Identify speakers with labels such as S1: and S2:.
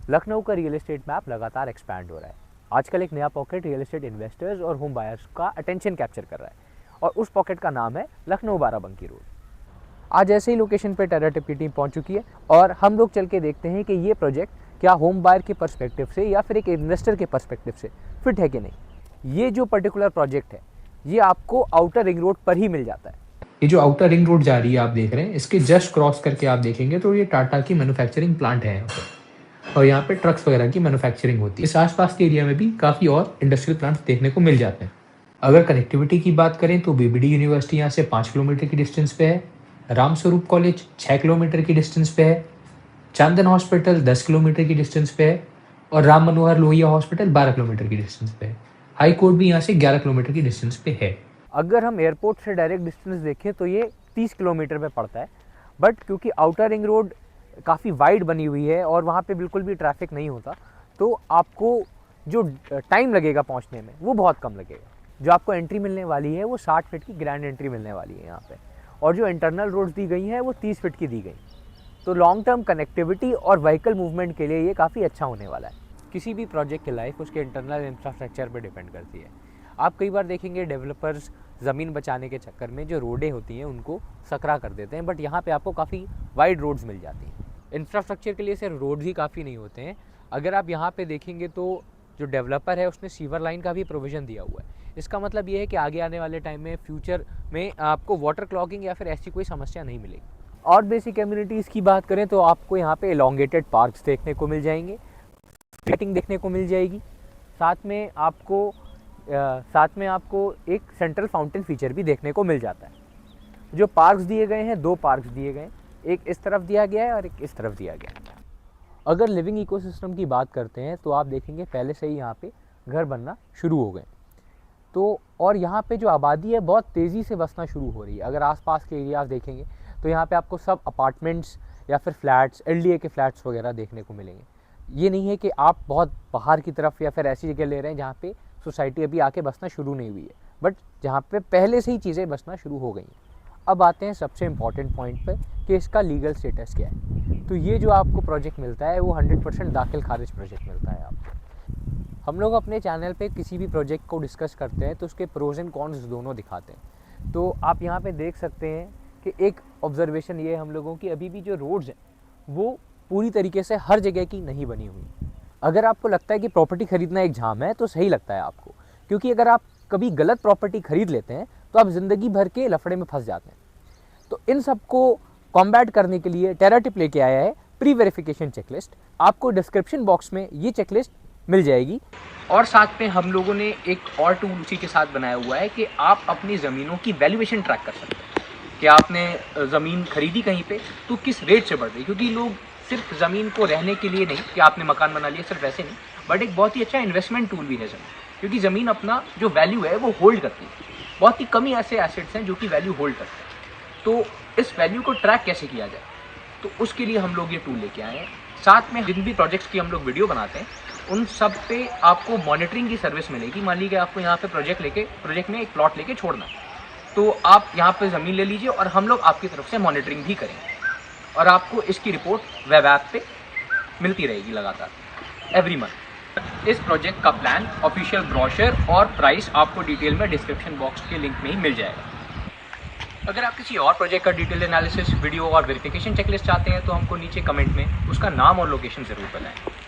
S1: लखनऊ का real estate map लगातार expand हो रहा है। आजकल एक नया पॉकेट रियल एस्टेट इन्वेस्टर्स और होम बायर्स का अटेंशन कैप्चर कर रहा है और उस पॉकेट का नाम है लखनऊ बाराबंकी रोड। आज ऐसे ही लोकेशन पे टेराटिप की टीम पहुंच चुकी है और हम लोग चल के देखते हैं कि ये प्रोजेक्ट क्या होम बायर के पर्सपेक्टिव से या फिर एक इन्वेस्टर के पर्सपेक्टिव से फिट है कि नहीं। ये जो पर्टिकुलर प्रोजेक्ट है ये आपको आउटर रिंग रोड पर ही मिल जाता है।
S2: ये जो आउटर रिंग रोड जा रही है आप देख रहे हैं, इसके जस्ट क्रॉस करके आप देखेंगे तो ये टाटा की मैन्युफैक्चरिंग प्लांट है यहाँ पे, और यहाँ पे ट्रक्स वगैरह की मैन्युफैक्चरिंग होती है। इस आसपास के एरिया में भी काफ़ी और इंडस्ट्रियल प्लांट्स देखने को मिल जाते हैं। अगर कनेक्टिविटी की बात करें तो बीबीडी यूनिवर्सिटी यहाँ से 5 किलोमीटर की डिस्टेंस पे है, रामस्वरूप कॉलेज 6 किलोमीटर की डिस्टेंस पे है, चांदन हॉस्पिटल 10 किलोमीटर की डिस्टेंस पे है और राम मनोहर लोहिया हॉस्पिटल 12 किलोमीटर की डिस्टेंस पे है। हाई कोर्ट भी यहाँ से 11 किलोमीटर की डिस्टेंस पे है।
S1: अगर हम एयरपोर्ट से डायरेक्ट डिस्टेंस देखें तो ये 30 किलोमीटर पे पड़ता है, बट क्योंकि आउटर रिंग रोड काफ़ी वाइड बनी हुई है और वहाँ पे बिल्कुल भी ट्रैफिक नहीं होता तो आपको जो टाइम लगेगा पहुँचने में वो बहुत कम लगेगा। जो आपको एंट्री मिलने वाली है वो 60 फीट की ग्रैंड एंट्री मिलने वाली है यहाँ पे, और जो इंटरनल रोड्स दी गई हैं वो 30 फीट की दी गई। तो लॉन्ग टर्म कनेक्टिविटी और व्हीकल मूवमेंट के लिए ये काफ़ी अच्छा होने वाला है। किसी भी प्रोजेक्ट की लाइफ उसके इंटरनल इंफ्रास्ट्रक्चर पर डिपेंड करती है। आप कई बार देखेंगे डेवलपर्स ज़मीन बचाने के चक्कर में जो रोडें होती हैं उनको सकरा कर देते हैं, बट यहाँ पे आपको काफ़ी वाइड रोड्स मिल जाती हैं। इंफ्रास्ट्रक्चर के लिए सिर्फ रोड्स ही काफ़ी नहीं होते हैं। अगर आप यहाँ पे देखेंगे तो जो डेवलपर है उसने सीवर लाइन का भी प्रोविज़न दिया हुआ है। इसका मतलब ये है कि आगे आने वाले टाइम में फ्यूचर में आपको वाटर क्लॉगिंग या फिर ऐसी कोई समस्या नहीं मिलेगी। और बेसिक कम्युनिटीज़ की बात करें तो आपको यहाँ पे एलोंगेटेड पार्क्स देखने को मिल जाएंगे, लाइटिंग देखने को मिल जाएगी, साथ में आपको एक सेंट्रल फाउंटेन फीचर भी देखने को मिल जाता है। जो पार्क्स दिए गए हैं, 2 पार्क्स दिए गए हैं, एक इस तरफ दिया गया है और एक इस तरफ दिया गया है। अगर लिविंग इकोसिस्टम की बात करते हैं तो आप देखेंगे पहले से ही यहाँ पे घर बनना शुरू हो गए। तो और यहाँ पे जो आबादी है बहुत तेज़ी से बसना शुरू हो रही है। अगर आसपास के एरिया देखेंगे तो यहाँ पे आपको सब अपार्टमेंट्स या फिर फ्लैट्स, एलडीए के फ्लैट्स वगैरह देखने को मिलेंगे। ये नहीं है कि आप बहुत बाहर की तरफ या फिर ऐसी जगह ले रहे हैं जहाँ पे सोसाइटी अभी आके बसना शुरू नहीं हुई है, बट जहाँ पे पहले से ही चीज़ें बसना शुरू हो गई हैं। अब आते हैं सबसे इम्पॉर्टेंट पॉइंट पर कि इसका लीगल स्टेटस क्या है। तो ये जो आपको प्रोजेक्ट मिलता है वो 100% दाखिल खारिज प्रोजेक्ट मिलता है आपको। हम लोग अपने चैनल पे किसी भी प्रोजेक्ट को डिस्कस करते हैं तो उसके प्रोज एंड कॉन्स दोनों दिखाते हैं। तो आप यहाँ पे देख सकते हैं कि एक ऑब्जर्वेशन ये है हम लोगों की, अभी भी जो रोड्स हैं वो पूरी तरीके से हर जगह की नहीं बनी हुई। अगर आपको लगता है कि प्रॉपर्टी खरीदना एक झाम है तो सही लगता है आपको, क्योंकि अगर आप कभी गलत प्रॉपर्टी खरीद लेते हैं तो आप ज़िंदगी भर के लफड़े में फंस जाते हैं। तो इन सबको कॉम्बैट करने के लिए टेराटिप लेके आया है प्री वेरिफिकेशन चेकलिस्ट। आपको डिस्क्रिप्शन बॉक्स में ये चेकलिस्ट मिल जाएगी, और साथ में हम लोगों ने एक और टूल उसी के साथ बनाया हुआ है कि आप अपनी ज़मीनों की वैल्यूएशन ट्रैक कर सकते हैं कि आपने ज़मीन खरीदी कहीं पे तो किस रेट से बढ़ रही है। क्योंकि लोग सिर्फ ज़मीन को रहने के लिए नहीं कि आपने मकान बना लिया, सिर्फ वैसे नहीं, बट एक बहुत ही अच्छा इन्वेस्टमेंट टूल भी है ज़मीन, क्योंकि ज़मीन अपना जो वैल्यू है वो होल्ड करती है। बहुत ही कम ही ऐसे एसेट्स हैं जो कि वैल्यू होल्ड करते हैं। तो इस वैल्यू को ट्रैक कैसे किया जाए, तो उसके लिए हम लोग ये टूल लेके आए हैं। साथ में जिन भी प्रोजेक्ट्स की हम लोग वीडियो बनाते हैं उन सब पे आपको मॉनिटरिंग की सर्विस मिलेगी। मान लीजिए आपको यहाँ पे प्रोजेक्ट में एक प्लॉट लेके छोड़ना है, तो आप यहाँ पे ज़मीन ले लीजिए और हम लोग आपकी तरफ से मॉनिटरिंग भी करेंगे और आपको इसकी रिपोर्ट वेब ऐप पे मिलती रहेगी लगातार एवरी मंथ। इस प्रोजेक्ट का प्लान, ऑफिशियल ब्रोशर और प्राइस आपको डिटेल में डिस्क्रिप्शन बॉक्स के लिंक में ही मिल जाएगा। अगर आप किसी और प्रोजेक्ट का डिटेल एनालिसिस वीडियो और वेरिफिकेशन चेकलिस्ट चाहते हैं तो हमको नीचे कमेंट में उसका नाम और लोकेशन ज़रूर बताएं।